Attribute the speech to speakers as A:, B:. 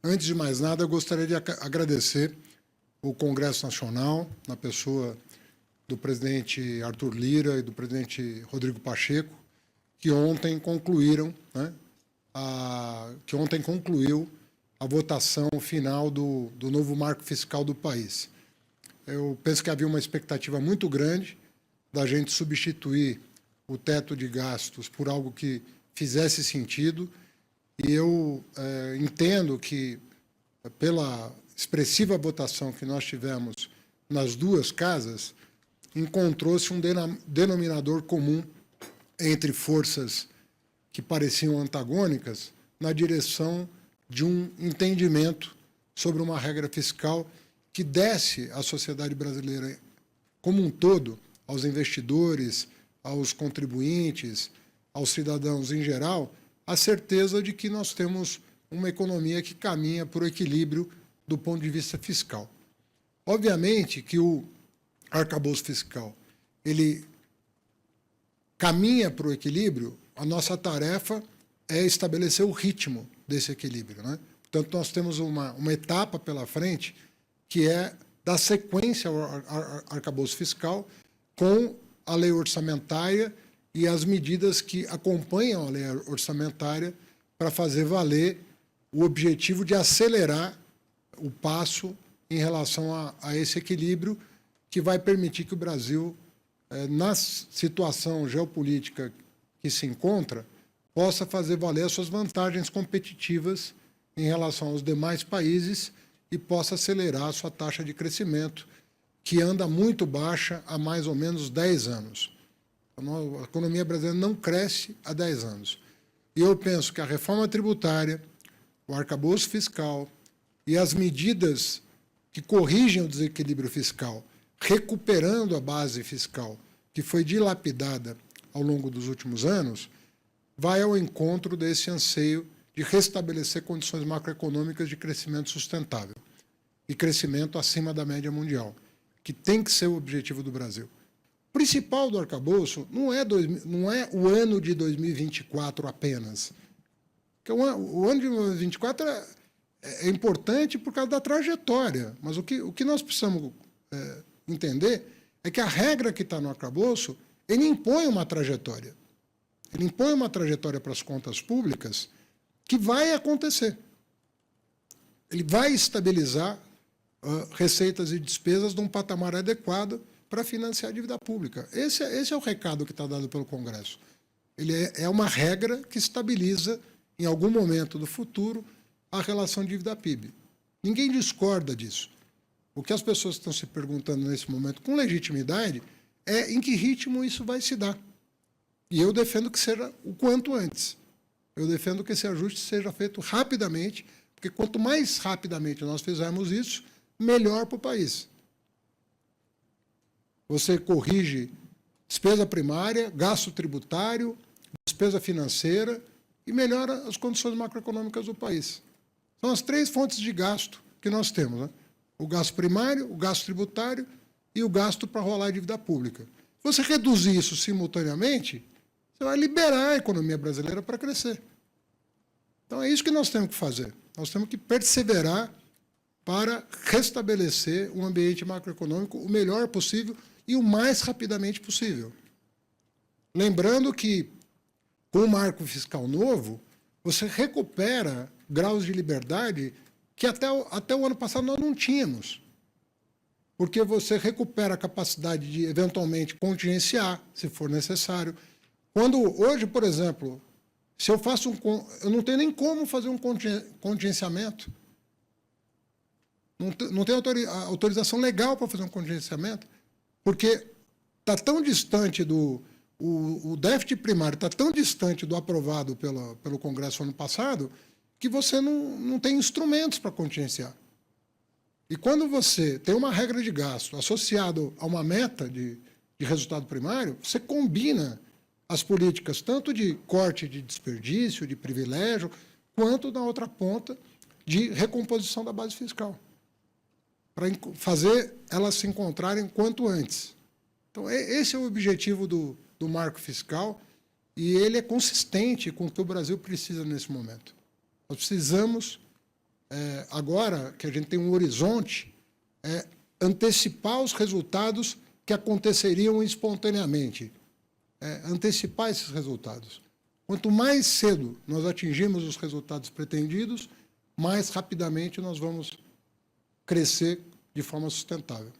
A: Antes de mais nada, eu gostaria de agradecer o Congresso Nacional, na pessoa do presidente Arthur Lira e do presidente Rodrigo Pacheco, que ontem concluiu a votação final do novo marco fiscal do país. Eu penso que havia uma expectativa muito grande da gente substituir o teto de gastos por algo que fizesse sentido, e eu entendo que, pela expressiva votação que nós tivemos nas duas casas, encontrou-se um denominador comum entre forças que pareciam antagônicas na direção de um entendimento sobre uma regra fiscal que desse à sociedade brasileira como um todo, aos investidores, aos contribuintes, aos cidadãos em geral, a certeza de que nós temos uma economia que caminha para o equilíbrio do ponto de vista fiscal. Obviamente que o arcabouço fiscal ele caminha para o equilíbrio, a nossa tarefa é estabelecer o ritmo desse equilíbrio, né? Portanto, nós temos uma etapa pela frente que é dar sequência ao arcabouço fiscal com a lei orçamentária e as medidas que acompanham a lei orçamentária para fazer valer o objetivo de acelerar o passo em relação a esse equilíbrio que vai permitir que o Brasil, na situação geopolítica que se encontra, possa fazer valer as suas vantagens competitivas em relação aos demais países e possa acelerar a sua taxa de crescimento, que anda muito baixa há mais ou menos 10 anos. A economia brasileira não cresce há 10 anos. E eu penso que a reforma tributária, o arcabouço fiscal e as medidas que corrigem o desequilíbrio fiscal, recuperando a base fiscal que foi dilapidada ao longo dos últimos anos, vai ao encontro desse anseio de restabelecer condições macroeconômicas de crescimento sustentável e crescimento acima da média mundial, que tem que ser o objetivo do Brasil. O principal do arcabouço não é o ano de 2024 apenas. Porque o ano de 2024 é importante por causa da trajetória, mas o que nós precisamos entender é que a regra que está no arcabouço, ele impõe uma trajetória. Ele impõe uma trajetória para as contas públicas que vai acontecer. Ele vai estabilizar receitas e despesas num patamar adequado para financiar a dívida pública. Esse é o recado que está dado pelo Congresso. Ele é uma regra que estabiliza, em algum momento do futuro, a relação dívida-PIB. Ninguém discorda disso. O que as pessoas estão se perguntando nesse momento, com legitimidade, é em que ritmo isso vai se dar. E eu defendo que seja o quanto antes. Eu defendo que esse ajuste seja feito rapidamente, porque quanto mais rapidamente nós fizermos isso, melhor para o país. Você corrige despesa primária, gasto tributário, despesa financeira e melhora as condições macroeconômicas do país. São as 3 fontes de gasto que nós temos, né? O gasto primário, o gasto tributário e o gasto para rolar a dívida pública. Se você reduzir isso simultaneamente, você vai liberar a economia brasileira para crescer. Então, é isso que nós temos que fazer. Nós temos que perseverar para restabelecer um ambiente macroeconômico o melhor possível e o mais rapidamente possível. Lembrando que, com o marco fiscal novo, você recupera graus de liberdade que até o ano passado nós não tínhamos. Porque você recupera a capacidade de, eventualmente, contingenciar, se for necessário. Quando hoje, por exemplo, se eu faço eu não tenho nem como fazer um contingenciamento. Não tenho autorização legal para fazer um contingenciamento, porque está tão distante o déficit primário está tão distante do aprovado pelo Congresso ano passado que você não tem instrumentos para contingenciar. E quando você tem uma regra de gasto associada a uma meta de resultado primário, você combina as políticas tanto de corte de desperdício, de privilégio, quanto, na outra ponta, de recomposição da base fiscal, para fazer elas se encontrarem quanto antes. Então, esse é o objetivo do marco fiscal e ele é consistente com o que o Brasil precisa nesse momento. Nós precisamos agora que a gente tem um horizonte, antecipar os resultados que aconteceriam espontaneamente. Antecipar esses resultados. Quanto mais cedo nós atingimos os resultados pretendidos, mais rapidamente nós vamos crescer de forma sustentável.